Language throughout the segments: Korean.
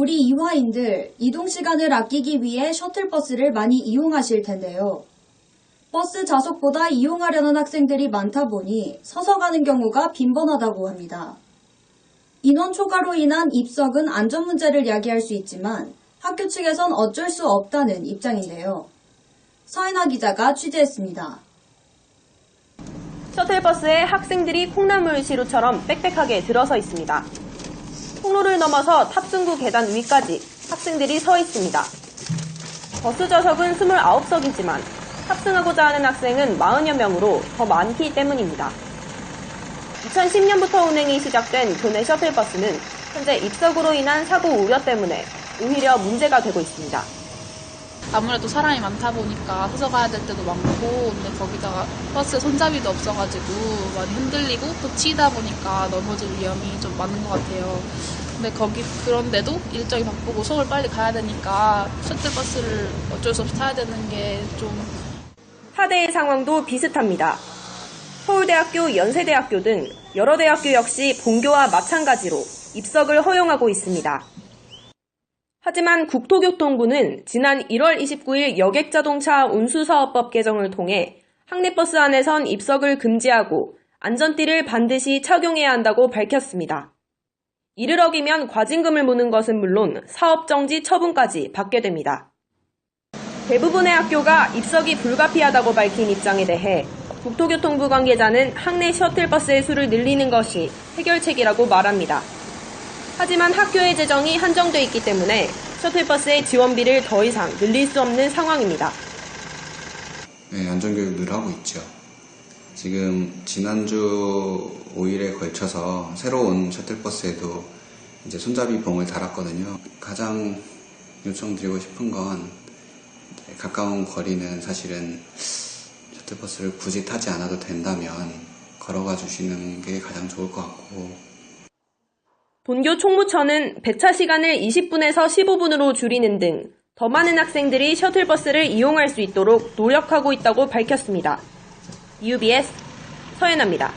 우리 이화인들 이동 시간을 아끼기 위해 셔틀버스를 많이 이용하실 텐데요. 버스 좌석보다 이용하려는 학생들이 많다 보니 서서 가는 경우가 빈번하다고 합니다. 인원 초과로 인한 입석은 안전 문제를 야기할 수 있지만 학교 측에선 어쩔 수 없다는 입장인데요. 서인아 기자가 취재했습니다. 셔틀버스에 학생들이 콩나물 시루처럼 빽빽하게 들어서 있습니다. 통로를 넘어서 탑승구 계단 위까지 학생들이 서 있습니다. 버스 좌석은 29석이지만 탑승하고자 하는 학생은 40여 명으로 더 많기 때문입니다. 2010년부터 운행이 시작된 교내 셔틀버스는 현재 입석으로 인한 사고 우려 때문에 오히려 문제가 되고 있습니다. 아무래도 사람이 많다 보니까 서서 가야 될 때도 많고, 근데 거기다가 버스에 손잡이도 없어가지고 많이 흔들리고 또 치다 보니까 넘어질 위험이 좀 많은 것 같아요. 근데 그런데도 일정이 바쁘고 수업을 빨리 가야 되니까 셔틀버스를 어쩔 수 없이 타야 되는 게 좀. 타대의 상황도 비슷합니다. 서울대학교, 연세대학교 등 여러 대학교 역시 본교와 마찬가지로 입석을 허용하고 있습니다. 하지만 국토교통부는 지난 1월 29일 여객자동차 운수사업법 개정을 통해 학내버스 안에선 입석을 금지하고 안전띠를 반드시 착용해야 한다고 밝혔습니다. 이를 어기면 과징금을 무는 것은 물론 사업정지 처분까지 받게 됩니다. 대부분의 학교가 입석이 불가피하다고 밝힌 입장에 대해 국토교통부 관계자는 학내 셔틀버스의 수를 늘리는 것이 해결책이라고 말합니다. 하지만 학교의 재정이 한정돼 있기 때문에 셔틀버스의 지원비를 더 이상 늘릴 수 없는 상황입니다. 네, 안전교육 늘 하고 있죠. 지금 지난주 5일에 걸쳐서 새로운 셔틀버스에도 이제 손잡이 봉을 달았거든요. 가장 요청드리고 싶은 건 가까운 거리는 사실은 셔틀버스를 굳이 타지 않아도 된다면 걸어가 주시는 게 가장 좋을 것 같고, 본교 총무처는 배차 시간을 20분에서 15분으로 줄이는 등 더 많은 학생들이 셔틀버스를 이용할 수 있도록 노력하고 있다고 밝혔습니다. UBS 서연아입니다.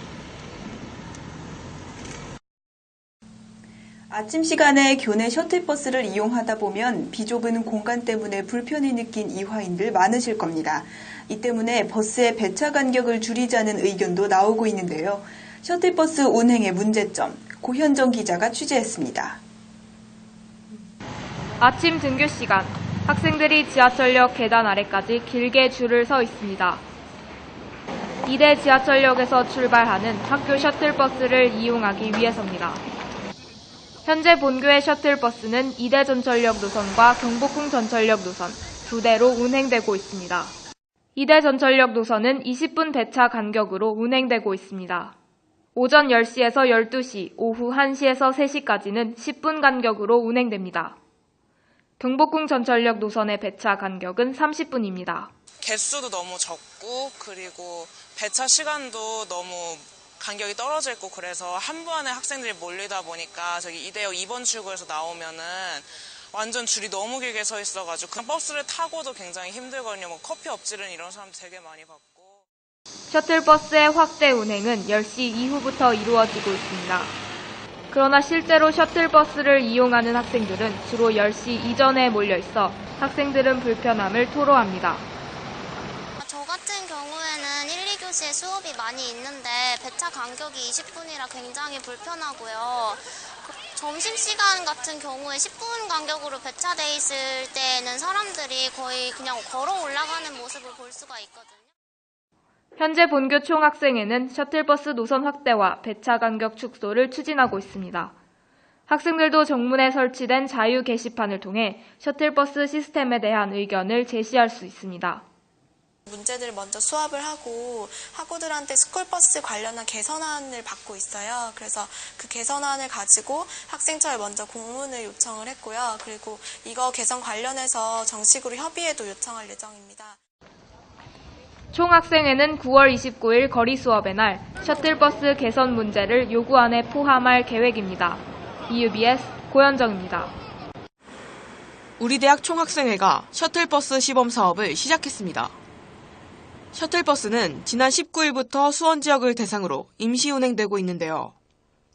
아침 시간에 교내 셔틀버스를 이용하다 보면 비좁은 공간 때문에 불편을 느낀 이화인들 많으실 겁니다. 이 때문에 버스의 배차 간격을 줄이자는 의견도 나오고 있는데요. 셔틀버스 운행의 문제점, 고현정 기자가 취재했습니다. 아침 등교 시간, 학생들이 지하철역 계단 아래까지 길게 줄을 서 있습니다. 이대 지하철역에서 출발하는 학교 셔틀버스를 이용하기 위해서입니다. 현재 본교의 셔틀버스는 이대 전철역 노선과 경복궁 전철역 노선 두 대로 운행되고 있습니다. 이대 전철역 노선은 20분 배차 간격으로 운행되고 있습니다. 오전 10시에서 12시, 오후 1시에서 3시까지는 10분 간격으로 운행됩니다. 경복궁 전철역 노선의 배차 간격은 30분입니다. 개수도 너무 적고 그리고 배차 시간도 너무 간격이 떨어져 있고 그래서 한 번에 학생들이 몰리다 보니까 저기 이대역 2번 출구에서 나오면은 완전 줄이 너무 길게 서 있어가지고 그냥 버스를 타고도 굉장히 힘들거든요. 뭐 커피 엎지르는 이런 사람도 되게 많이 봤고. 셔틀버스의 확대 운행은 10시 이후부터 이루어지고 있습니다. 그러나 실제로 셔틀버스를 이용하는 학생들은 주로 10시 이전에 몰려 있어 학생들은 불편함을 토로합니다. 저 같은 경우에는 1, 2교시에 수업이 많이 있는데 배차 간격이 20분이라 굉장히 불편하고요. 점심시간 같은 경우에 10분 간격으로 배차돼 있을 때는 사람들이 거의 그냥 걸어 올라가는 모습을 볼 수가 있거든요. 현재 본교 총학생회는 셔틀버스 노선 확대와 배차 간격 축소를 추진하고 있습니다. 학생들도 정문에 설치된 자유 게시판을 통해 셔틀버스 시스템에 대한 의견을 제시할 수 있습니다. 문제들을 먼저 수합을 하고 학우들한테 스쿨버스 관련한 개선안을 받고 있어요. 그래서 그 개선안을 가지고 학생처에 먼저 공문을 요청을 했고요. 그리고 이거 개선 관련해서 정식으로 협의회도 요청할 예정입니다. 총학생회는 9월 29일 거리 수업의 날 셔틀버스 개선 문제를 요구안에 포함할 계획입니다. UBS 고현정입니다. 우리 대학 총학생회가 셔틀버스 시범 사업을 시작했습니다. 셔틀버스는 지난 19일부터 수원 지역을 대상으로 임시 운행되고 있는데요.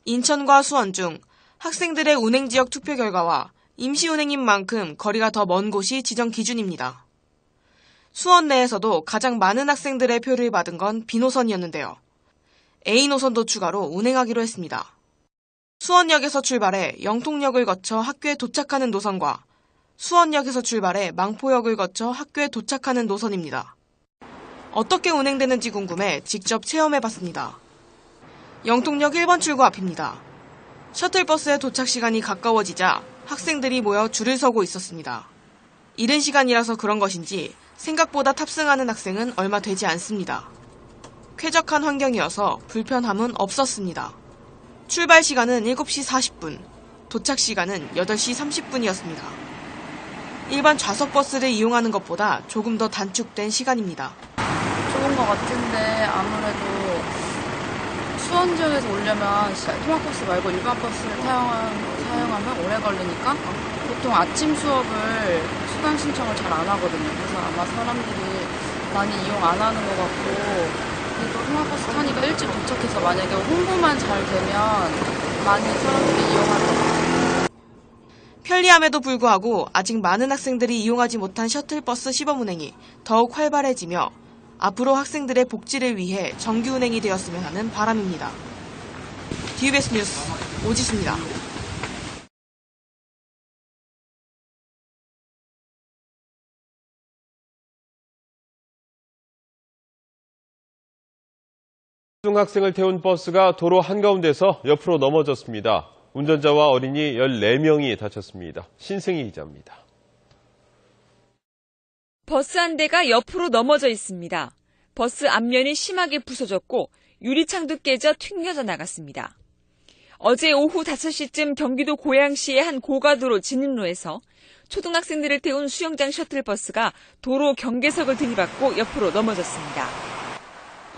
인천과 수원 중 학생들의 운행 지역 투표 결과와 임시운행인 만큼 거리가 더 먼 곳이 지정 기준입니다. 수원 내에서도 가장 많은 학생들의 표를 받은 건 B노선이었는데요. A노선도 추가로 운행하기로 했습니다. 수원역에서 출발해 영통역을 거쳐 학교에 도착하는 노선과 수원역에서 출발해 망포역을 거쳐 학교에 도착하는 노선입니다. 어떻게 운행되는지 궁금해 직접 체험해봤습니다. 영통역 1번 출구 앞입니다. 셔틀버스의 도착 시간이 가까워지자 학생들이 모여 줄을 서고 있었습니다. 이른 시간이라서 그런 것인지 생각보다 탑승하는 학생은 얼마 되지 않습니다. 쾌적한 환경이어서 불편함은 없었습니다. 출발 시간은 7시 40분, 도착 시간은 8시 30분이었습니다. 일반 좌석 버스를 이용하는 것보다 조금 더 단축된 시간입니다. 좋은 것 같은데 아무래도 수원 지역에서 오려면 통학버스 말고 일반 버스를 사용하면 오래 걸리니까 보통 아침 수업을 수강 신청을 잘 안 하거든요. 그래서 아마 사람들이 많이 이용 안 하는 것 같고, 그리고 통학버스 타니까 일찍 도착해서 만약에 홍보만 잘 되면 많이 사람들이 이용할 것 같아요. 편리함에도 불구하고 아직 많은 학생들이 이용하지 못한 셔틀버스 시범 운행이 더욱 활발해지며 앞으로 학생들의 복지를 위해 정규 운행이 되었으면 하는 바람입니다. DBS 뉴스 오지수입니다. 초등학생을 태운 버스가 도로 한가운데서 옆으로 넘어졌습니다. 운전자와 어린이 14명이 다쳤습니다. 신승희 기자입니다. 버스 한 대가 옆으로 넘어져 있습니다. 버스 앞면이 심하게 부서졌고 유리창도 깨져 튕겨져 나갔습니다. 어제 오후 5시쯤 경기도 고양시의 한 고가도로 진입로에서 초등학생들을 태운 수영장 셔틀버스가 도로 경계석을 들이받고 옆으로 넘어졌습니다.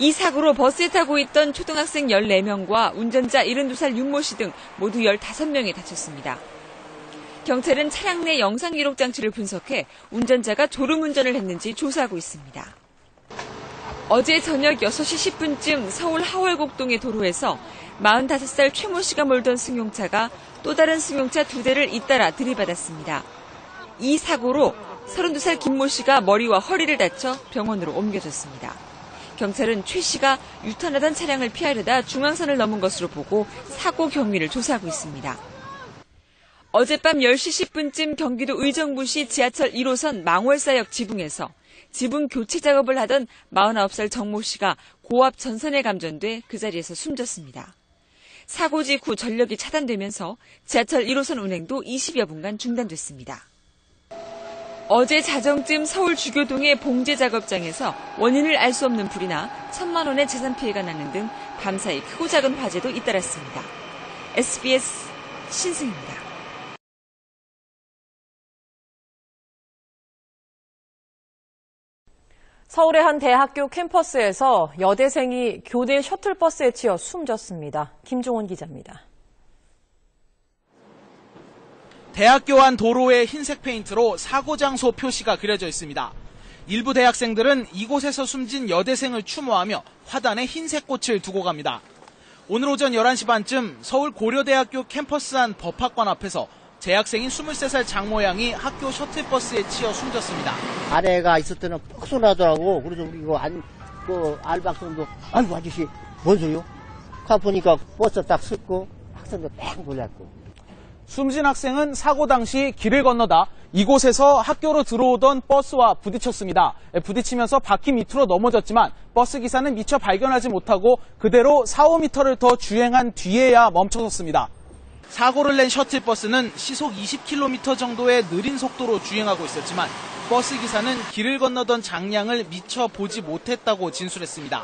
이 사고로 버스에 타고 있던 초등학생 14명과 운전자 72살 윤모 씨 등 모두 15명이 다쳤습니다. 경찰은 차량 내 영상 기록 장치를 분석해 운전자가 졸음운전을 했는지 조사하고 있습니다. 어제 저녁 6시 10분쯤 서울 하월곡동의 도로에서 45살 최모 씨가 몰던 승용차가 또 다른 승용차 2대를 잇따라 들이받았습니다. 이 사고로 32살 김모 씨가 머리와 허리를 다쳐 병원으로 옮겨졌습니다. 경찰은 최 씨가 유턴하던 차량을 피하려다 중앙선을 넘은 것으로 보고 사고 경위를 조사하고 있습니다. 어젯밤 10시 10분쯤 경기도 의정부시 지하철 1호선 망월사역 지붕에서 지붕 교체 작업을 하던 49살 정모 씨가 고압 전선에 감전돼 그 자리에서 숨졌습니다. 사고 직후 전력이 차단되면서 지하철 1호선 운행도 20여 분간 중단됐습니다. 어제 자정쯤 서울 주교동의 봉제 작업장에서 원인을 알 수 없는 불이 나 1,000만 원의 재산 피해가 나는 등 밤사이 크고 작은 화재도 잇따랐습니다. SBS 신승입니다. 서울의 한 대학교 캠퍼스에서 여대생이 교내 셔틀버스에 치여 숨졌습니다. 김종원 기자입니다. 대학교 안 도로에 흰색 페인트로 사고 장소 표시가 그려져 있습니다. 일부 대학생들은 이곳에서 숨진 여대생을 추모하며 화단에 흰색 꽃을 두고 갑니다. 오늘 오전 11시 반쯤 서울 고려대학교 캠퍼스 안 법학관 앞에서 재학생인 23살 장 모양이 학교 셔틀버스에 치여 숨졌습니다. 아내가 있을 때는 퍽 쏘나더라고. 그래서 우리 이거 알박생도 아이고 아저씨 뭔 소리요? 가보니까 버스 딱 섰고 학생들 뺑 놀랐고. 숨진 학생은 사고 당시 길을 건너다 이곳에서 학교로 들어오던 버스와 부딪혔습니다. 부딪히면서 바퀴 밑으로 넘어졌지만 버스 기사는 미처 발견하지 못하고 그대로 4-5m를 더 주행한 뒤에야 멈춰섰습니다. 사고를 낸 셔틀버스는 시속 20km 정도의 느린 속도로 주행하고 있었지만 버스 기사는 길을 건너던 장량을 미처 보지 못했다고 진술했습니다.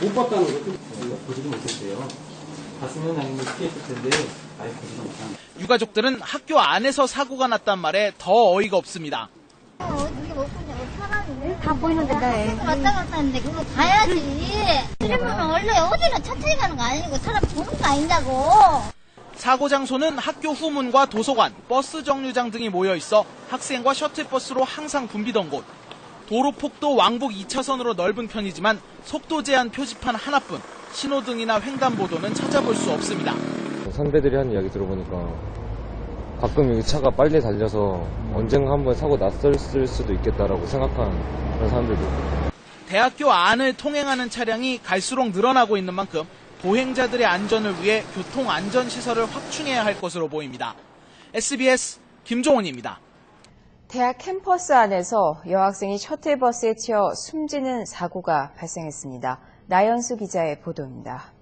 못 봤다는 것도 보지도 못했어요. 봤으면 당연히 피했을 텐데 아예 보지도 못한. 유가족들은 학교 안에서 사고가 났단 말에 더 어이가 없습니다. 이게 못 보냐고 사람이 다 보이는데 왔다 갔다 하는데 그거 봐야지. 그러면 원래 어디나 천천히 가는 거 아니고 사람 보는 거 아니냐고. 사고 장소는 학교 후문과 도서관, 버스 정류장 등이 모여 있어 학생과 셔틀버스로 항상 붐비던 곳. 도로 폭도 왕복 2차선으로 넓은 편이지만 속도 제한 표지판 하나뿐 신호등이나 횡단보도는 찾아볼 수 없습니다. 선배들이 한 이야기 들어보니까 가끔 이 차가 빨리 달려서 언젠가 한번 사고 났을 수도 있겠다라고 생각하는 그런 사람들도 있고. 대학교 안을 통행하는 차량이 갈수록 늘어나고 있는 만큼 보행자들의 안전을 위해 교통안전시설을 확충해야 할 것으로 보입니다. SBS 김종훈입니다. 대학 캠퍼스 안에서 여학생이 셔틀버스에 치여 숨지는 사고가 발생했습니다. 나연수 기자의 보도입니다.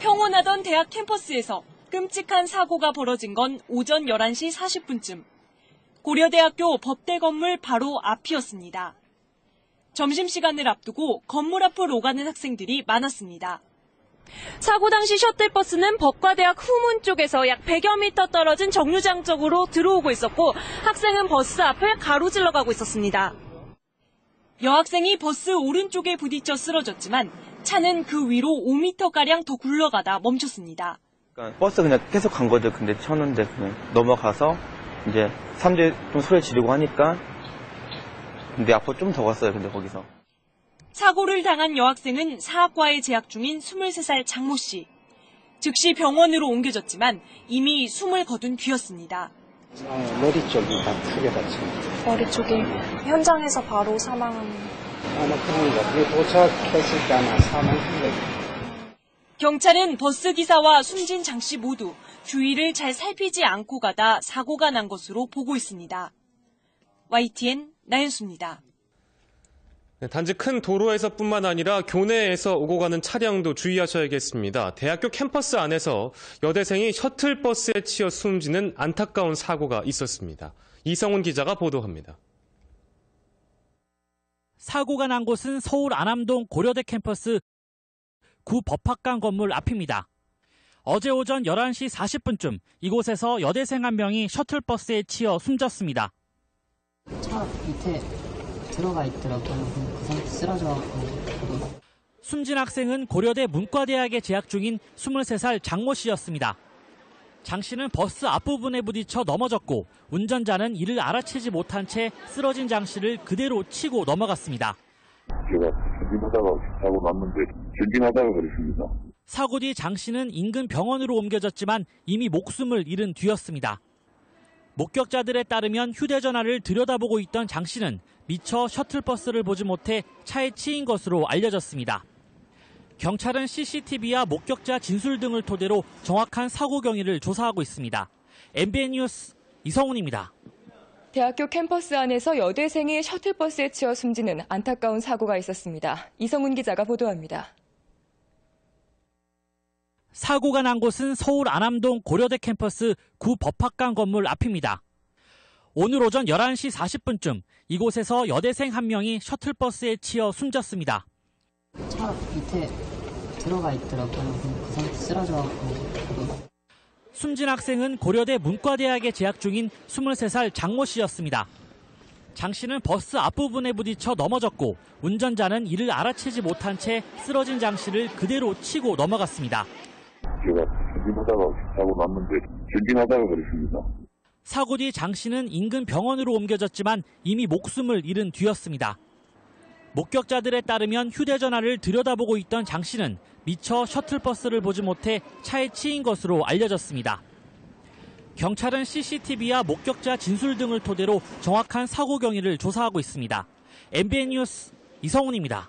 평온하던 대학 캠퍼스에서 끔찍한 사고가 벌어진 건 오전 11시 40분쯤. 고려대학교 법대 건물 바로 앞이었습니다. 점심시간을 앞두고 건물 앞을 오가는 학생들이 많았습니다. 사고 당시 셔틀버스는 법과대학 후문 쪽에서 약 100여 미터 떨어진 정류장 쪽으로 들어오고 있었고 학생은 버스 앞을 가로질러 가고 있었습니다. 여학생이 버스 오른쪽에 부딪혀 쓰러졌지만 차는 그 위로 5m가량 더 굴러가다 멈췄습니다. 그러니까 버스 그냥 계속 간 거죠. 근데 쳤는데 그냥 넘어가서 이제 사람들이 좀 소리 지르고 하니까 근데 앞으로 좀 더 갔어요. 근데 거기서. 사고를 당한 여학생은 사학과에 재학 중인 23살 장모 씨. 즉시 병원으로 옮겨졌지만 이미 숨을 거둔 뒤였습니다. 머리 쪽이 다 크게 다칩니다. 머리 쪽이 현장에서 바로 사망한. 아마 그런 것 같아요. 도착했을 때 아마 사망한 거예요. 경찰은 버스 기사와 숨진 장 씨 모두 주위를 잘 살피지 않고 가다 사고가 난 것으로 보고 있습니다. YTN 나연수입니다. 단지 큰 도로에서뿐만 아니라 교내에서 오고 가는 차량도 주의하셔야겠습니다. 대학교 캠퍼스 안에서 여대생이 셔틀버스에 치여 숨지는 안타까운 사고가 있었습니다. 이성훈 기자가 보도합니다. 사고가 난 곳은 서울 안암동 고려대 캠퍼스 구 법학관 건물 앞입니다. 어제 오전 11시 40분쯤 이곳에서 여대생 한 명이 셔틀버스에 치여 숨졌습니다. 차 밑에 들어가 있더라고요. 그 상태 쓰러져갖고. 숨진 학생은 고려대 문과대학에 재학 중인 23살 장모 씨였습니다. 장 씨는 버스 앞부분에 부딪혀 넘어졌고 운전자는 이를 알아채지 못한 채 쓰러진 장 씨를 그대로 치고 넘어갔습니다. 제가 전진하다가 사고 났는데 전진하다가 그랬습니다. 사고 뒤 장 씨는 인근 병원으로 옮겨졌지만 이미 목숨을 잃은 뒤였습니다. 목격자들에 따르면 휴대전화를 들여다보고 있던 장 씨는 미처 셔틀버스를 보지 못해 차에 치인 것으로 알려졌습니다. 경찰은 CCTV와 목격자 진술 등을 토대로 정확한 사고 경위를 조사하고 있습니다. MBN 뉴스 이성훈입니다. 대학교 캠퍼스 안에서 여대생이 셔틀버스에 치여 숨지는 안타까운 사고가 있었습니다. 이성훈 기자가 보도합니다. 사고가 난 곳은 서울 안암동 고려대 캠퍼스 구 법학관 건물 앞입니다. 오늘 오전 11시 40분쯤 이곳에서 여대생 한 명이 셔틀버스에 치여 숨졌습니다. 차 밑에 들어가 있더라고요. 그 상태 쓰러져갖고. 숨진 학생은 고려대 문과대학에 재학 중인 23살 장모 씨였습니다. 장 씨는 버스 앞부분에 부딪혀 넘어졌고 운전자는 이를 알아채지 못한 채 쓰러진 장 씨를 그대로 치고 넘어갔습니다. 제가 전진하다가 사고 났는데 전진하다가 그랬습니다. 사고 뒤 장 씨는 인근 병원으로 옮겨졌지만 이미 목숨을 잃은 뒤였습니다. 목격자들에 따르면 휴대전화를 들여다보고 있던 장 씨는 미처 셔틀버스를 보지 못해 차에 치인 것으로 알려졌습니다. 경찰은 CCTV와 목격자 진술 등을 토대로 정확한 사고 경위를 조사하고 있습니다. MBN 뉴스 이성훈입니다.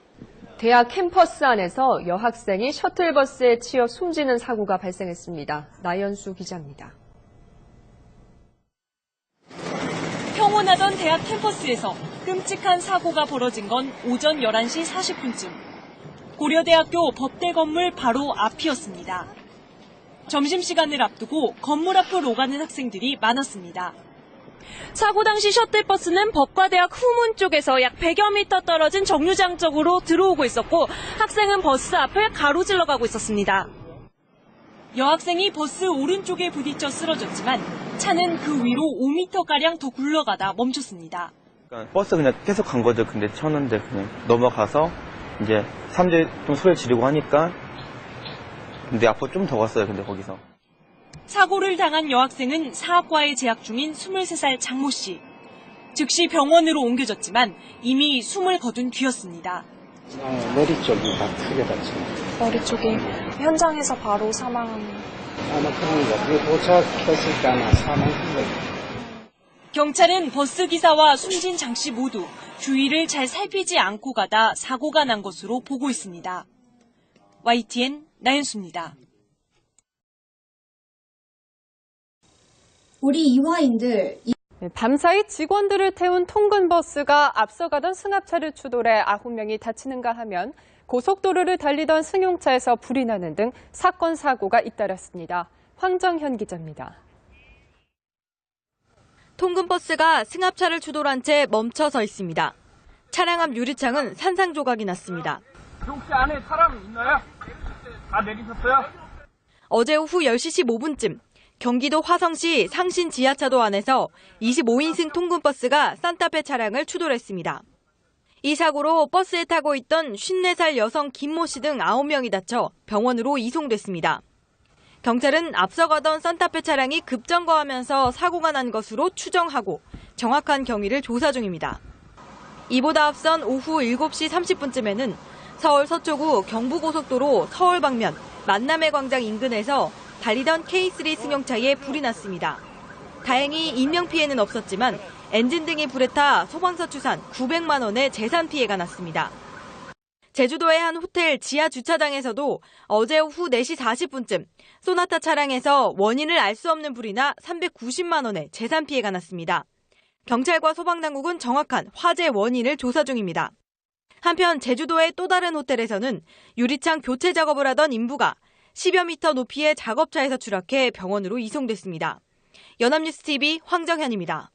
대학 캠퍼스 안에서 여학생이 셔틀버스에 치여 숨지는 사고가 발생했습니다. 나연수 기자입니다. 평온하던 대학 캠퍼스에서 끔찍한 사고가 벌어진 건 오전 11시 40분쯤. 고려대학교 법대 건물 바로 앞이었습니다. 점심시간을 앞두고 건물 앞을 오가는 학생들이 많았습니다. 사고 당시 셔틀버스는 법과대학 후문 쪽에서 약 100여 미터 떨어진 정류장 쪽으로 들어오고 있었고 학생은 버스 앞을 가로질러 가고 있었습니다. 여학생이 버스 오른쪽에 부딪혀 쓰러졌지만 차는 그 위로 5m가량 더 굴러가다 멈췄습니다. 그러니까 버스 그냥 계속 간 거죠. 근데 쳤는데 그냥 넘어가서 이제 사람들이 좀 소리 지르고 하니까 근데 앞으로 좀 더 갔어요. 근데 거기서. 사고를 당한 여학생은 사학과에 재학 중인 23살 장모 씨. 즉시 병원으로 옮겨졌지만 이미 숨을 거둔 뒤였습니다. 머리 쪽이 다 크게 다칩니다. 머리 쪽이 현장에서 바로 사망한. 아마 그런 거. 이게 도착했을 때 아마 사망한 거예요. 경찰은 버스 기사와 숨진 장 씨 모두 주위를 잘 살피지 않고 가다 사고가 난 것으로 보고 있습니다. YTN 나윤수입니다. 우리 이화인들 밤사이 직원들을 태운 통근버스가 앞서가던 승합차를 추돌해 9명이 다치는가 하면 고속도로를 달리던 승용차에서 불이 나는 등 사건 사고가 잇따랐습니다. 황정현 기자입니다. 통근버스가 승합차를 추돌한 채 멈춰 서 있습니다. 차량 앞 유리창은 산산조각이 났습니다. 혹시 안에 사람 있나요? 다 내리셨어요? 어제 오후 10시 15분쯤 경기도 화성시 상신 지하차도 안에서 25인승 통근버스가 산타페 차량을 추돌했습니다. 이 사고로 버스에 타고 있던 54살 여성 김모 씨 등 9명이 다쳐 병원으로 이송됐습니다. 경찰은 앞서가던 산타페 차량이 급정거하면서 사고가 난 것으로 추정하고 정확한 경위를 조사 중입니다. 이보다 앞선 오후 7시 30분쯤에는 서울 서초구 경부고속도로 서울 방면 만남의 광장 인근에서 달리던 K3 승용차에 불이 났습니다. 다행히 인명피해는 없었지만 엔진 등이 불에 타 소방서 추산 900만 원의 재산 피해가 났습니다. 제주도의 한 호텔 지하 주차장에서도 어제 오후 4시 40분쯤 소나타 차량에서 원인을 알 수 없는 불이 나 390만 원의 재산 피해가 났습니다. 경찰과 소방당국은 정확한 화재 원인을 조사 중입니다. 한편 제주도의 또 다른 호텔에서는 유리창 교체 작업을 하던 인부가 10여 미터 높이의 작업차에서 추락해 병원으로 이송됐습니다. 연합뉴스TV 황정현입니다.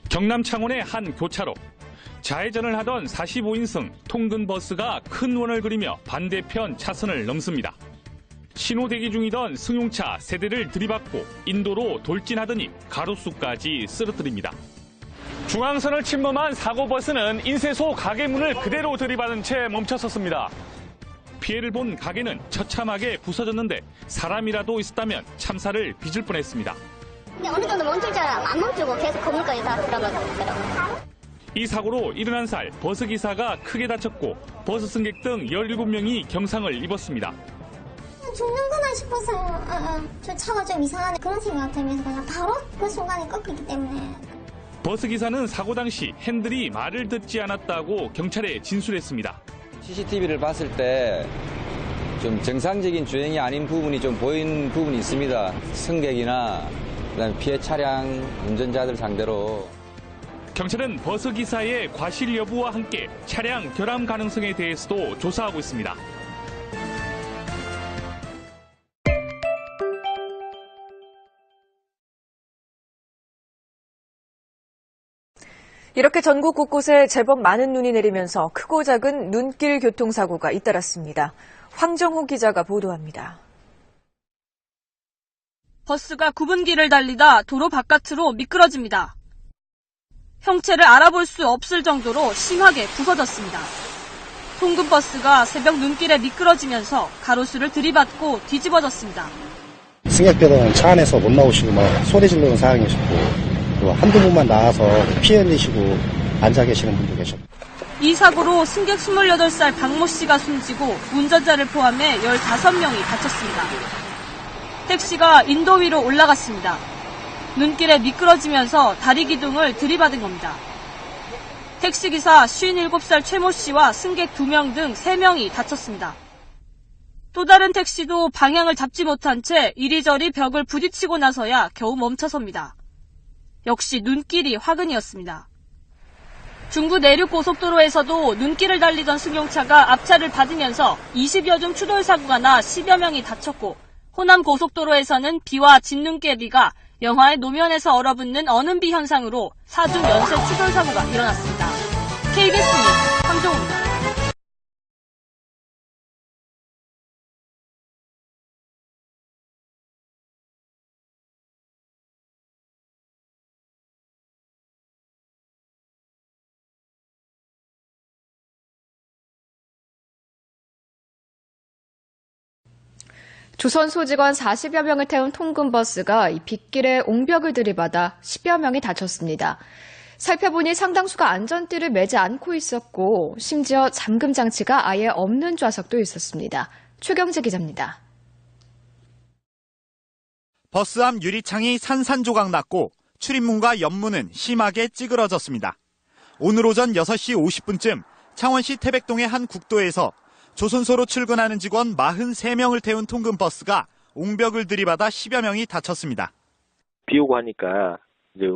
경남 창원의 한 교차로. 좌회전을 하던 45인승 통근버스가 큰 원을 그리며 반대편 차선을 넘습니다. 신호 대기 중이던 승용차 세대를 들이받고 인도로 돌진하더니 가로수까지 쓰러뜨립니다. 중앙선을 침범한 사고버스는 인쇄소 가게 문을 그대로 들이받은 채 멈춰섰습니다. 피해를 본 가게는 처참하게 부서졌는데 사람이라도 있었다면 참사를 빚을 뻔했습니다. 근데 어느 정도 멈출 줄 알아. 안 멈추고 계속 건물까지 다 들어가더라고요. 이 사고로 71살 버스기사가 크게 다쳤고 버스 승객 등 17명이 경상을 입었습니다. 죽는구나 싶어서 저 차가 좀 이상하네 그런 생각 들면서 그냥 바로 그 순간에 꺾이기 때문에. 버스기사는 사고 당시 핸들이 말을 듣지 않았다고 경찰에 진술했습니다. CCTV를 봤을 때 좀 정상적인 주행이 아닌 부분이 좀 보이는 부분이 있습니다. 승객이나 그다음에 피해 차량 운전자들 상대로. 경찰은 버스기사의 과실 여부와 함께 차량 결함 가능성에 대해서도 조사하고 있습니다. 이렇게 전국 곳곳에 제법 많은 눈이 내리면서 크고 작은 눈길 교통사고가 잇따랐습니다. 황정호 기자가 보도합니다. 버스가 굽은 길을 달리다 도로 바깥으로 미끄러집니다. 형체를 알아볼 수 없을 정도로 심하게 부서졌습니다. 통근버스가 새벽 눈길에 미끄러지면서 가로수를 들이받고 뒤집어졌습니다. 승객들은 차 안에서 못 나오시고 막 소리 지르는 상황이셨고 또 한두 분만 나와서 피해 흘리시고 앉아 계시는 분도 계셨고. 이 사고로 승객 28살 박모 씨가 숨지고 운전자를 포함해 15명이 다쳤습니다. 택시가 인도 위로 올라갔습니다. 눈길에 미끄러지면서 다리 기둥을 들이받은 겁니다. 택시기사 57살 최모 씨와 승객 2명 등 3명이 다쳤습니다. 또 다른 택시도 방향을 잡지 못한 채 이리저리 벽을 부딪히고 나서야 겨우 멈춰섭니다. 역시 눈길이 화근이었습니다. 중부 내륙고속도로에서도 눈길을 달리던 승용차가 앞차를 받으면서 20여 중 추돌 사고가 나 10여 명이 다쳤고 호남고속도로에서는 비와 진눈깨비가 영하의 노면에서 얼어붙는 얼음비 현상으로 4중 연쇄 추돌 사고가 일어났습니다. KBS 뉴스 황정호입니다. 조선소 직원 40여 명을 태운 통근버스가 이 빗길에 옹벽을 들이받아 10여 명이 다쳤습니다. 살펴보니 상당수가 안전띠를 매지 않고 있었고 심지어 잠금 장치가 아예 없는 좌석도 있었습니다. 최경재 기자입니다. 버스 앞 유리창이 산산조각 났고 출입문과 옆문은 심하게 찌그러졌습니다. 오늘 오전 6시 50분쯤 창원시 태백동의 한 국도에서 조선소로 출근하는 직원 43명을 태운 통근버스가 옹벽을 들이받아 10여 명이 다쳤습니다. 비 오고 하니까 이제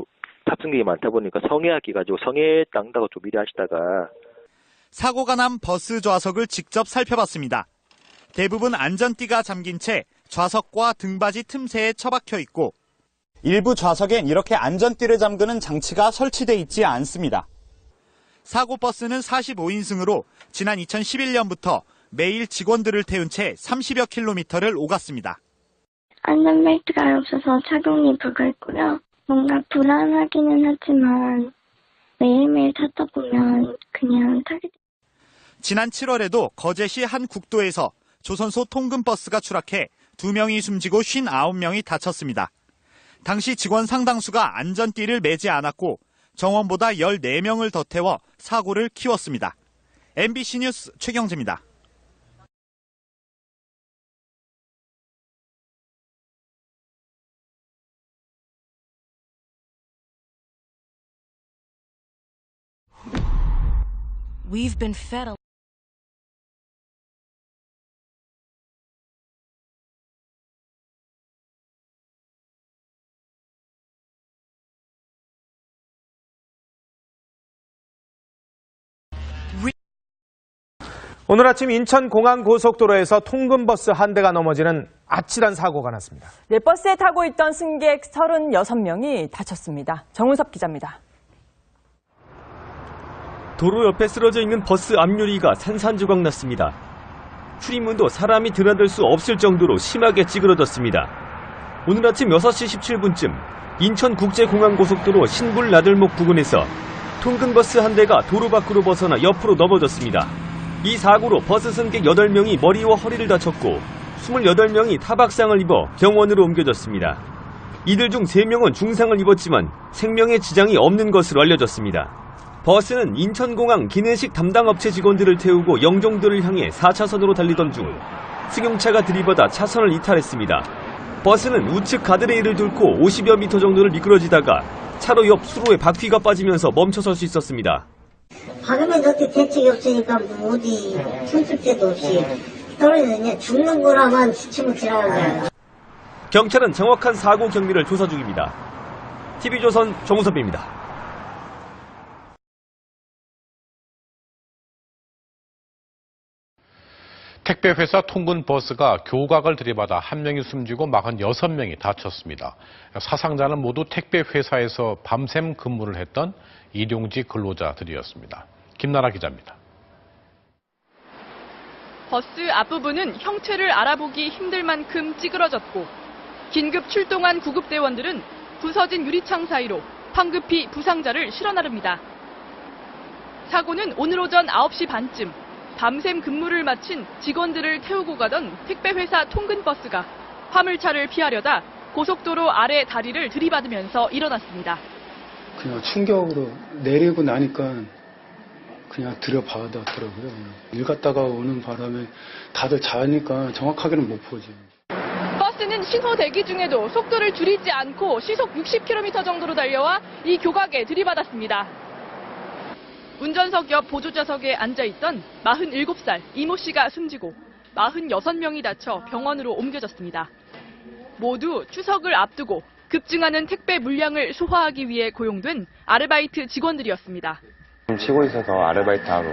탑승객이 많다 보니까 성애하기 가지고 성애 당다고 좀 미리 하시다가 사고가 난 버스 좌석을 직접 살펴봤습니다. 대부분 안전띠가 잠긴 채 좌석과 등받이 틈새에 처박혀 있고 일부 좌석엔 이렇게 안전띠를 잠그는 장치가 설치돼 있지 않습니다. 사고 버스는 45인승으로 지난 2011년부터 매일 직원들을 태운 채 30여 킬로미터를 오갔습니다. 안전벨트가 없어서 착용이 불가했고요. 뭔가 불안하기는 하지만 매일매일 타다 보면 그냥 타게 됩니다. 지난 7월에도 거제시 한 국도에서 조선소 통근버스가 추락해 2명이 숨지고 59명이 다쳤습니다. 당시 직원 상당수가 안전띠를 매지 않았고 정원보다 14명을 더 태워 사고를 키웠습니다. MBC 뉴스 최경재입니다. We've been fed a 오늘 아침 인천공항고속도로에서 통근버스 한 대가 넘어지는 아찔한 사고가 났습니다. 네, 버스에 타고 있던 승객 36명이 다쳤습니다. 정은섭 기자입니다. 도로 옆에 쓰러져 있는 버스 앞유리가 산산조각 났습니다. 출입문도 사람이 드나들 수 없을 정도로 심하게 찌그러졌습니다. 오늘 아침 6시 17분쯤 인천국제공항고속도로 신불 나들목 부근에서 통근버스 한 대가 도로 밖으로 벗어나 옆으로 넘어졌습니다. 이 사고로 버스 승객 8명이 머리와 허리를 다쳤고 28명이 타박상을 입어 병원으로 옮겨졌습니다. 이들 중 3명은 중상을 입었지만 생명에 지장이 없는 것으로 알려졌습니다. 버스는 인천공항 기내식 담당 업체 직원들을 태우고 영종도를 향해 4차선으로 달리던 중 승용차가 들이받아 차선을 이탈했습니다. 버스는 우측 가드레일을 뚫고 50여 미터 정도를 미끄러지다가 차로 옆 수로에 바퀴가 빠지면서 멈춰설 수 있었습니다. 박으면 어떻게 대책이 없으니까 어디 손쓸 데도 없이 떨어지느냐 죽는 거라만 지침을 지나간 거야. 경찰은 정확한 사고 경위를 조사 중입니다. TV조선 정우섭입니다. 택배회사 통근버스가 교각을 들이받아 1명이 숨지고 46명이 다쳤습니다. 사상자는 모두 택배회사에서 밤샘 근무를 했던 일용직 근로자들이었습니다. 김나라 기자입니다. 버스 앞부분은 형체를 알아보기 힘들 만큼 찌그러졌고 긴급 출동한 구급대원들은 부서진 유리창 사이로 황급히 부상자를 실어 나릅니다. 사고는 오늘 오전 9시 반쯤 밤샘 근무를 마친 직원들을 태우고 가던 택배회사 통근버스가 화물차를 피하려다 고속도로 아래 다리를 들이받으면서 일어났습니다. 그냥 충격으로 내리고 나니까 그냥 들여받았더라고요. 일 갔다가 오는 바람에 다들 자니까 정확하게는 못 보지. 버스는 신호 대기 중에도 속도를 줄이지 않고 시속 60km 정도로 달려와 이 교각에 들이받았습니다. 운전석 옆 보조좌석에 앉아있던 47살 이모 씨가 숨지고 46명이 다쳐 병원으로 옮겨졌습니다. 모두 추석을 앞두고 급증하는 택배 물량을 소화하기 위해 고용된 아르바이트 직원들이었습니다. 쉬고 있어서 아르바이트하러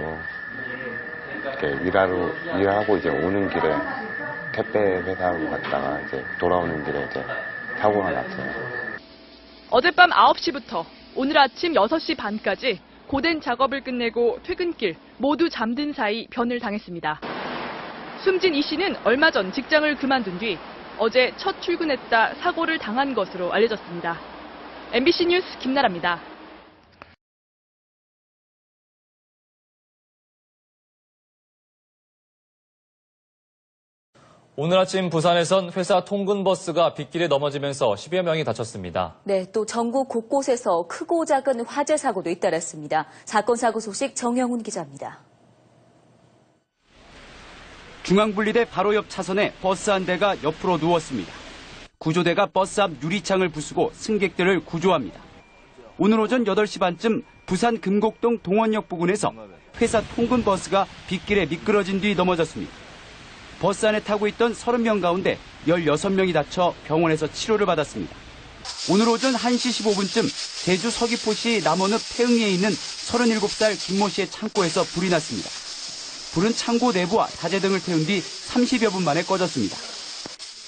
일하고 이제 오는 길에 택배 회사로 갔다가 이제 돌아오는 길에 이제 사고가 났어요. 어젯밤 9시부터 오늘 아침 6시 반까지 고된 작업을 끝내고 퇴근길 모두 잠든 사이 변을 당했습니다. 숨진 이 씨는 얼마 전 직장을 그만둔 뒤 어제 첫 출근했다 사고를 당한 것으로 알려졌습니다. MBC 뉴스 김나라입니다. 오늘 아침 부산에선 회사 통근버스가 빗길에 넘어지면서 10여 명이 다쳤습니다. 네, 또 전국 곳곳에서 크고 작은 화재 사고도 잇따랐습니다. 사건 사고 소식 정영훈 기자입니다. 중앙분리대 바로 옆 차선에 버스 한 대가 옆으로 누웠습니다. 구조대가 버스 앞 유리창을 부수고 승객들을 구조합니다. 오늘 오전 8시 반쯤 부산 금곡동 동원역 부근에서 회사 통근버스가 빗길에 미끄러진 뒤 넘어졌습니다. 버스 안에 타고 있던 30명 가운데 16명이 다쳐 병원에서 치료를 받았습니다. 오늘 오전 1시 15분쯤 제주 서귀포시 남원읍 태흥리에 있는 37살 김모 씨의 창고에서 불이 났습니다. 불은 창고 내부와 자재 등을 태운 뒤 30여 분 만에 꺼졌습니다.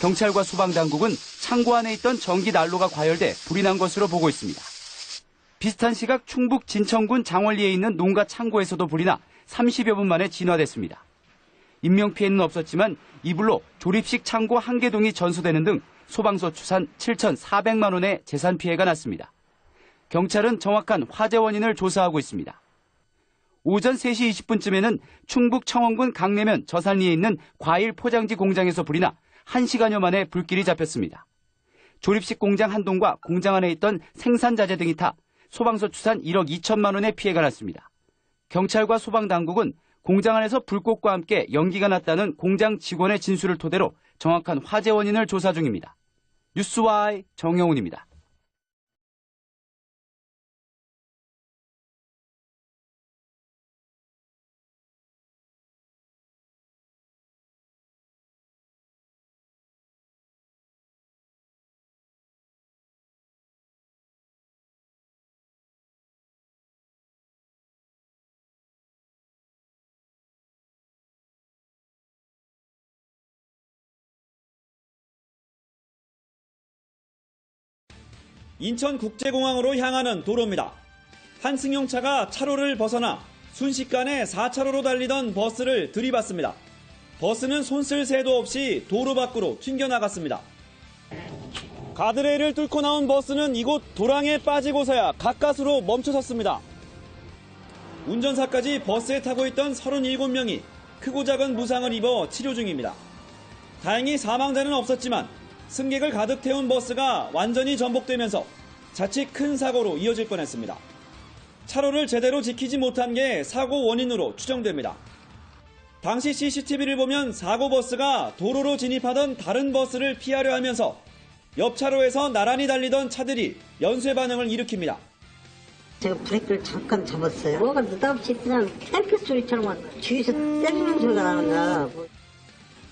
경찰과 소방당국은 창고 안에 있던 전기 난로가 과열돼 불이 난 것으로 보고 있습니다. 비슷한 시각 충북 진천군 장월리에 있는 농가 창고에서도 불이 나 30여 분 만에 진화됐습니다. 인명피해는 없었지만 이 불로 조립식 창고 1개동이 전소되는 등 소방서 추산 7,400만 원의 재산 피해가 났습니다. 경찰은 정확한 화재 원인을 조사하고 있습니다. 오전 3시 20분쯤에는 충북 청원군 강내면 저산리에 있는 과일 포장지 공장에서 불이 나 1시간여 만에 불길이 잡혔습니다. 조립식 공장 한 동과 공장 안에 있던 생산자재 등이 타 소방서 추산 1억 2천만 원의 피해가 났습니다. 경찰과 소방당국은 공장 안에서 불꽃과 함께 연기가 났다는 공장 직원의 진술을 토대로 정확한 화재 원인을 조사 중입니다. 뉴스와이 정영훈입니다. 인천국제공항으로 향하는 도로입니다. 한 승용차가 차로를 벗어나 순식간에 4차로로 달리던 버스를 들이받습니다. 버스는 손쓸 새도 없이 도로 밖으로 튕겨나갔습니다. 가드레일을 뚫고 나온 버스는 이곳 도랑에 빠지고서야 가까스로 멈춰섰습니다. 운전사까지 버스에 타고 있던 37명이 크고 작은 부상을 입어 치료 중입니다. 다행히 사망자는 없었지만 승객을 가득 태운 버스가 완전히 전복되면서 자칫 큰 사고로 이어질 뻔했습니다. 차로를 제대로 지키지 못한 게 사고 원인으로 추정됩니다. 당시 CCTV를 보면 사고 버스가 도로로 진입하던 다른 버스를 피하려 하면서 옆 차로에서 나란히 달리던 차들이 연쇄 반응을 일으킵니다. 제가 브레이크를 잠깐 잡았어요. 뭐가 느닷없이 그냥 탱크 소리처럼 뒤에서 때리는 소리가 나는 거야.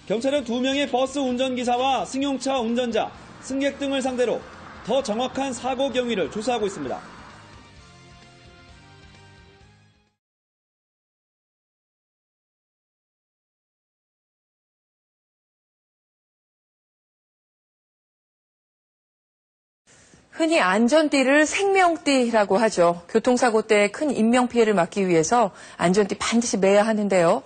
경찰은 2명의 버스 운전기사와 승용차 운전자, 승객 등을 상대로 더 정확한 사고 경위를 조사하고 있습니다. 흔히 안전띠를 생명띠라고 하죠. 교통사고 때 큰 인명피해를 막기 위해서 안전띠 반드시 매야 하는데요.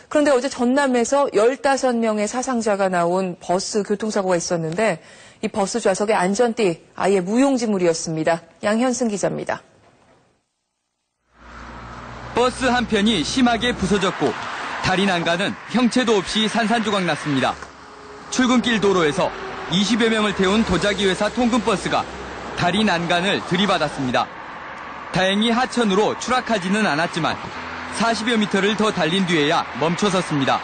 그런데 어제 전남에서 15명의 사상자가 나온 버스 교통사고가 있었는데 이 버스 좌석의 안전띠 아예 무용지물이었습니다. 양현승 기자입니다. 버스 한 편이 심하게 부서졌고 다리 난간은 형체도 없이 산산조각 났습니다. 출근길 도로에서 20여 명을 태운 도자기 회사 통근버스가 다리 난간을 들이받았습니다. 다행히 하천으로 추락하지는 않았지만 40여 미터를 더 달린 뒤에야 멈춰섰습니다.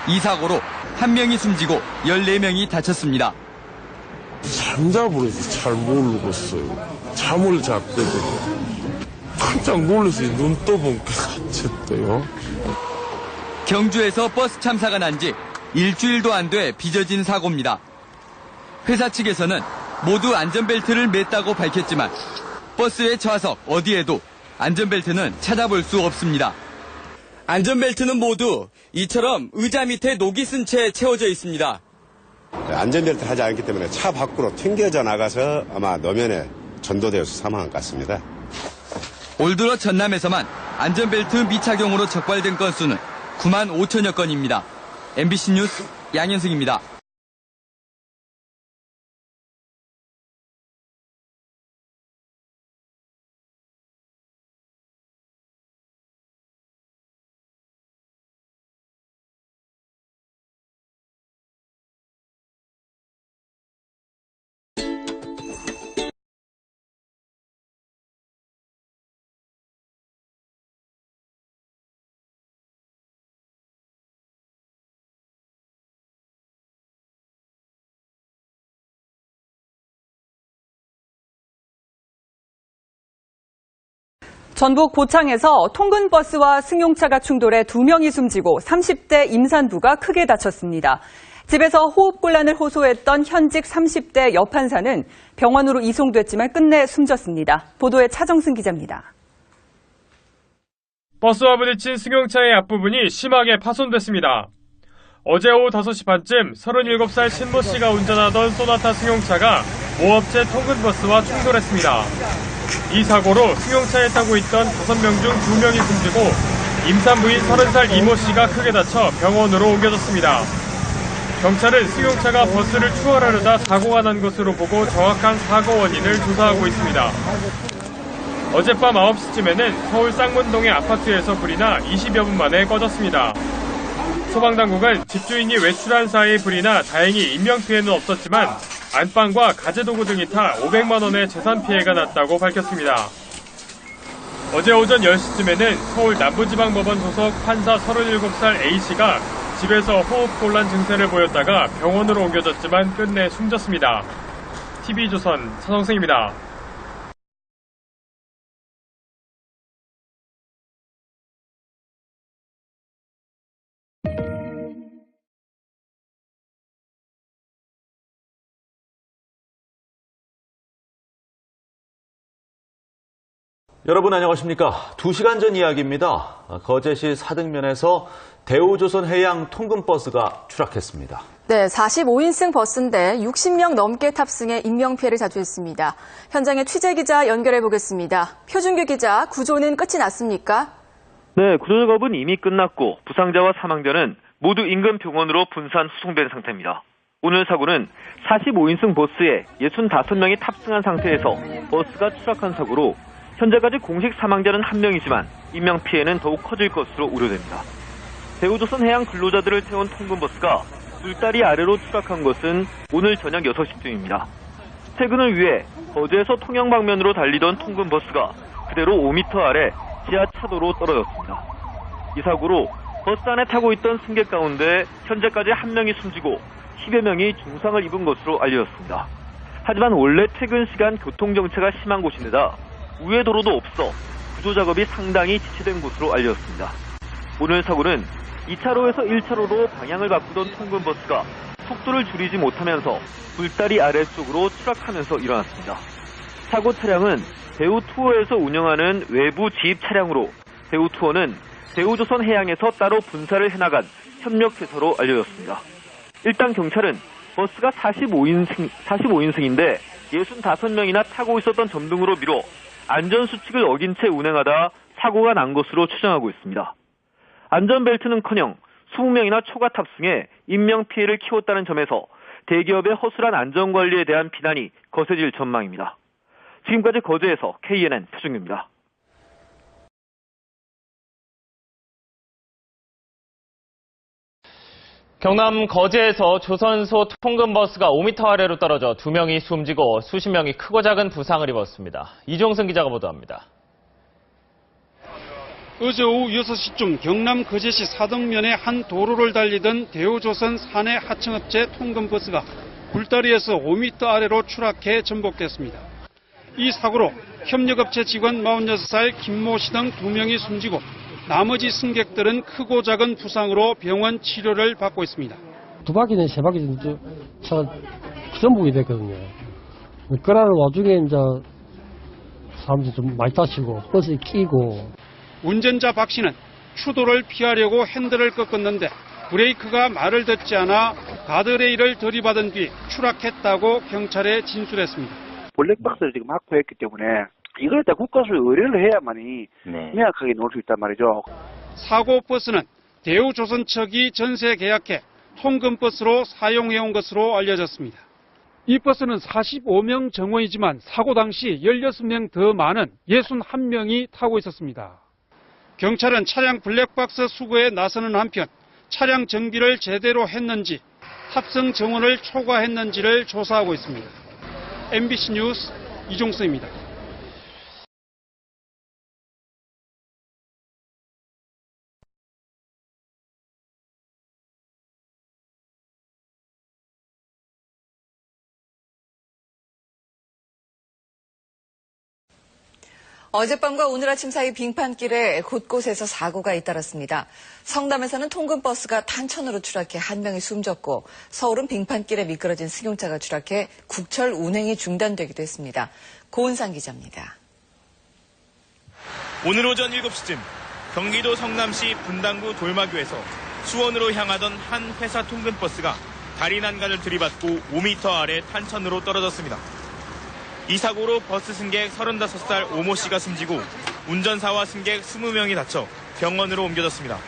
이 사고로 한 명이 숨지고 14명이 다쳤습니다. 잠자버려서 잘 모르겠어요. 잠을 잤거든요. 깜짝 놀라서 눈 떠본 게 다쳤대요. 경주에서 버스 참사가 난 지 일주일도 안 돼 빚어진 사고입니다. 회사 측에서는 모두 안전벨트를 맸다고 밝혔지만 버스의 좌석 어디에도 안전벨트는 찾아볼 수 없습니다. 안전벨트는 모두 이처럼 의자 밑에 녹이 쓴 채 채워져 있습니다. 안전벨트 하지 않기 때문에 차 밖으로 튕겨져 나가서 아마 노면에 전도되어서 사망한 것 같습니다. 올 들어 전남에서만 안전벨트 미착용으로 적발된 건수는 9만 5천여 건입니다. MBC 뉴스 양현승입니다. 전북 보창에서 통근버스와 승용차가 충돌해 2명이 숨지고 30대 임산부가 크게 다쳤습니다. 집에서 호흡곤란을 호소했던 현직 30대 여판사는 병원으로 이송됐지만 끝내 숨졌습니다. 보도에 차정승 기자입니다. 버스와 부딪힌 승용차의 앞부분이 심하게 파손됐습니다. 어제 오후 5시 반쯤 37살 신모 씨가 운전하던 소나타 승용차가 모업체 통근버스와 충돌했습니다. 이 사고로 승용차에 타고 있던 5명 중 2명이 숨지고 임산부인 30살 이모 씨가 크게 다쳐 병원으로 옮겨졌습니다. 경찰은 승용차가 버스를 추월하려다 사고가 난 것으로 보고 정확한 사고 원인을 조사하고 있습니다. 어젯밤 9시쯤에는 서울 쌍문동의 아파트에서 불이 나 20여 분 만에 꺼졌습니다. 소방당국은 집주인이 외출한 사이 불이 나 다행히 인명피해는 없었지만 안방과 가재도구 등이 타 500만 원의 재산 피해가 났다고 밝혔습니다. 어제 오전 10시쯤에는 서울 남부지방법원 소속 판사 37살 A씨가 집에서 호흡곤란 증세를 보였다가 병원으로 옮겨졌지만 끝내 숨졌습니다. TV조선 차정승입니다. 여러분 안녕하십니까. 2시간 전 이야기입니다. 거제시 사등면에서 대우조선해양 통근버스가 추락했습니다. 네, 45인승 버스인데 60명 넘게 탑승해 인명피해를 자초했습니다. 현장에 취재기자 연결해보겠습니다. 표준규 기자, 구조는 끝이 났습니까? 네, 구조작업은 이미 끝났고 부상자와 사망자는 모두 인근 병원으로 분산 후송된 상태입니다. 오늘 사고는 45인승 버스에 65명이 탑승한 상태에서 버스가 추락한 사고로 현재까지 공식 사망자는 1명이지만 인명피해는 더욱 커질 것으로 우려됩니다. 대우조선 해양 근로자들을 태운 통근버스가 굴다리 아래로 추락한 것은 오늘 저녁 6시쯤입니다. 퇴근을 위해 거제에서 통영 방면으로 달리던 통근버스가 그대로 5m 아래 지하 차도로 떨어졌습니다. 이 사고로 버스 안에 타고 있던 승객 가운데 현재까지 1명이 숨지고 10여 명이 중상을 입은 것으로 알려졌습니다. 하지만 원래 퇴근 시간 교통정체가 심한 곳인데다 우회 도로도 없어 구조작업이 상당히 지체된 곳으로 알려졌습니다. 오늘 사고는 2차로에서 1차로로 방향을 바꾸던 통근버스가 속도를 줄이지 못하면서 굴다리 아래쪽으로 추락하면서 일어났습니다. 사고 차량은 대우투어에서 운영하는 외부 지입 차량으로 대우투어는 대우조선해양에서 따로 분사를 해나간 협력회사로 알려졌습니다. 일단 경찰은 버스가 45인승인데 65명이나 타고 있었던 점 등으로 미뤄 안전수칙을 어긴 채 운행하다 사고가 난 것으로 추정하고 있습니다. 안전벨트는커녕 20명이나 초과 탑승해 인명피해를 키웠다는 점에서 대기업의 허술한 안전관리에 대한 비난이 거세질 전망입니다. 지금까지 거제에서 KNN 표준규입니다. 경남 거제에서 조선소 통근버스가 5m 아래로 떨어져 2명이 숨지고 수십 명이 크고 작은 부상을 입었습니다. 이종승 기자가 보도합니다. 어제 오후 6시쯤 경남 거제시 사등면의 한 도로를 달리던 대우조선 사내 하청업체 통근버스가 굴다리에서 5m 아래로 추락해 전복됐습니다. 이 사고로 협력업체 직원 46살 김모 씨 등 2명이 숨지고 나머지 승객들은 크고 작은 부상으로 병원 치료를 받고 있습니다. 2바퀴는 3바퀴 차가 전복이 됐거든요. 그러는 와중에 이제 사람들이 좀 많이 다치고 버스에 끼고. 운전자 박 씨는 추돌을 피하려고 핸들을 꺾었는데 브레이크가 말을 듣지 않아 가드레일을 들이받은 뒤 추락했다고 경찰에 진술했습니다. 블랙박스를 지금 확보했기 때문에 이걸 일단 국가수에 의뢰를 해야만이 명확하게 놓을 수 있단 말이죠. 사고 버스는 대우조선척이 전세 계약해 통근버스로 사용해온 것으로 알려졌습니다. 이 버스는 45명 정원이지만 사고 당시 16명 더 많은 61명이 타고 있었습니다. 경찰은 차량 블랙박스 수거에 나서는 한편 차량 정비를 제대로 했는지 탑승 정원을 초과했는지를 조사하고 있습니다. MBC 뉴스 이종수입니다. 어젯밤과 오늘 아침 사이 빙판길에 곳곳에서 사고가 잇따랐습니다. 성남에서는 통근버스가 탄천으로 추락해 한 명이 숨졌고 서울은 빙판길에 미끄러진 승용차가 추락해 국철 운행이 중단되기도 했습니다. 고은상 기자입니다. 오늘 오전 7시쯤 경기도 성남시 분당구 돌마교에서 수원으로 향하던 한 회사 통근버스가 다리 난간을 들이받고 5m 아래 탄천으로 떨어졌습니다. 이 사고로 버스 승객 35살 오모 씨가 숨지고 운전사와 승객 20명이 다쳐 병원으로 옮겨졌습니다.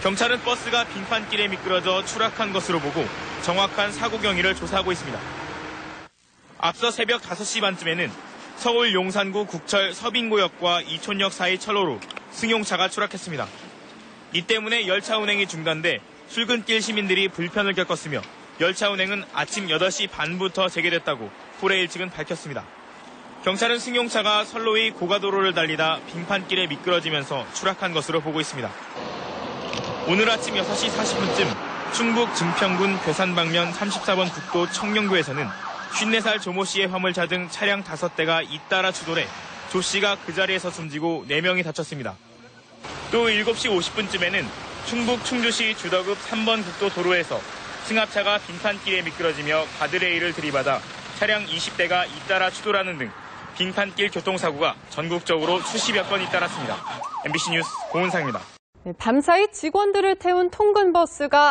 경찰은 버스가 빙판길에 미끄러져 추락한 것으로 보고 정확한 사고 경위를 조사하고 있습니다. 앞서 새벽 5시 반쯤에는 서울 용산구 국철 서빙고역과 이촌역 사이 철로로 승용차가 추락했습니다. 이 때문에 열차 운행이 중단돼 출근길 시민들이 불편을 겪었으며 열차 운행은 아침 8시 반부터 재개됐다고 포레일 측은 밝혔습니다. 경찰은 승용차가 선로의 고가도로를 달리다 빙판길에 미끄러지면서 추락한 것으로 보고 있습니다. 오늘 아침 6시 40분쯤 충북 증평군 괴산 방면 34번 국도 청룡교에서는 54살 조모 씨의 화물차 등 차량 5대가 잇따라 추돌해 조 씨가 그 자리에서 숨지고 4명이 다쳤습니다. 또 7시 50분쯤에는 충북 충주시 주덕읍 3번 국도 도로에서 승합차가 빙판길에 미끄러지며 가드레일을 들이받아 차량 20대가 잇따라 추돌하는 등 빙판길 교통사고가 전국적으로 수십여 건 잇따랐습니다. MBC 뉴스 고은상입니다. 밤사이 직원들을 태운 통근버스가